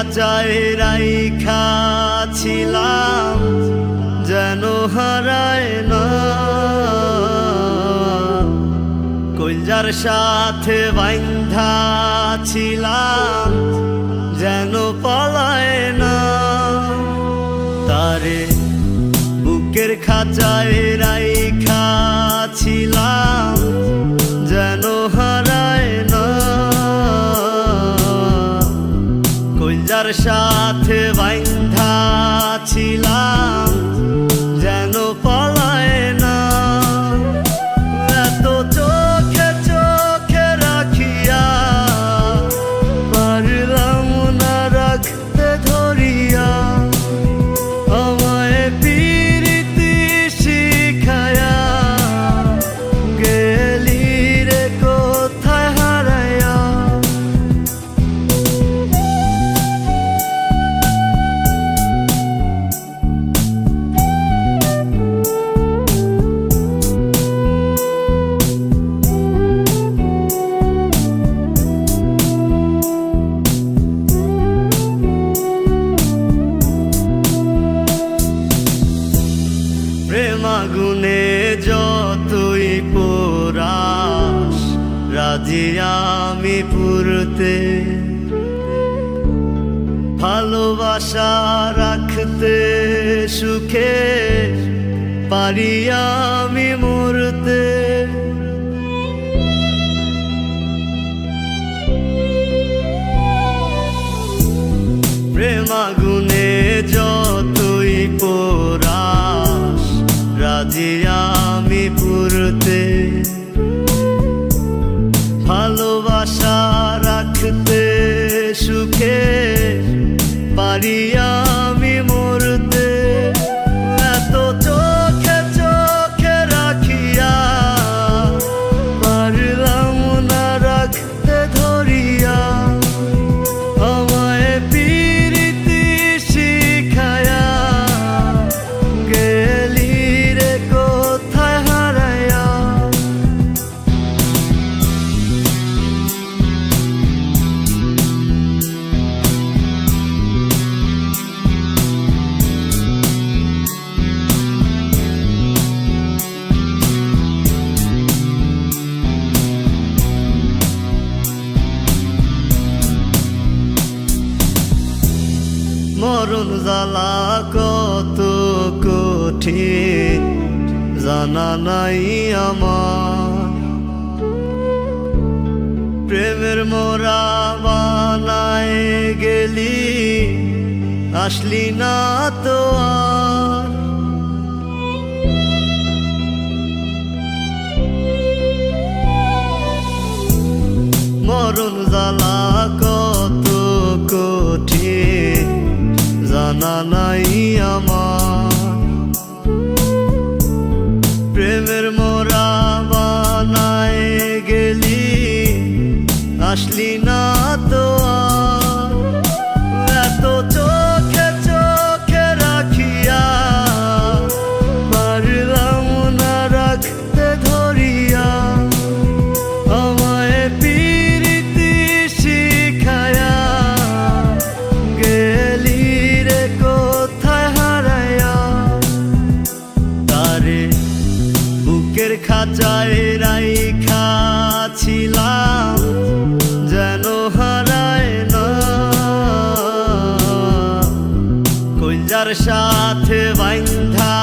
খাঁচায় রাইখা ছিলাম যেন হারায় না, কইলজার সাথে বাইন্ধা ছিলাম যেন পলায় না। তারে বুকের খাঁচায় রাইখা ছিলাম যেন হারায় না, কইলজার সাথে বাইন্ধা ছিলাম যেন পলায় না। এত চোখে চোখে রাখিয়া পারলাম না রাখতে ধরিয়া, আমায় পিরিতি শিখায়া গেলি রে কোথায় হারায়া। প্রেম আগুনে যতই পোড়াস রাজি আমি পুরতে, ভালোবাসা রাখতে সুখে পারি আমি মরতে। প্রেম আগুনে যতই পোড়াস রাজি আমি পুরতে, ভালোবাসা রাখতে সুখে পারি আমি মরতে। এত চোখে চোখে রাখিয়া পারলাম না রাখতে ধরিয়া, আমায় পিরিতি শিখায়া গেলি রে কোথায় হারায়া। মরণ জ্বালা কত কঠিন জানা নাই আমার, প্রেমের মোরা বানায় গেলি আসলি না তো আর। মরণ জ্বালা কত কঠিন জানা নাই আমার, প্রেমের মোরা বানায় গেলি আসলি না তো আর। এত চোখে চোখে রাখিয়া পারলাম না রাখতে ধরিয়া, আমায় পিরিতি শিখায়া গেলি রে কোথায় হারায়া। তারে বুকের খাঁচায় রাইখা ছিলাম যেন হারায় না, কইলজার সাথে বাইন্ধা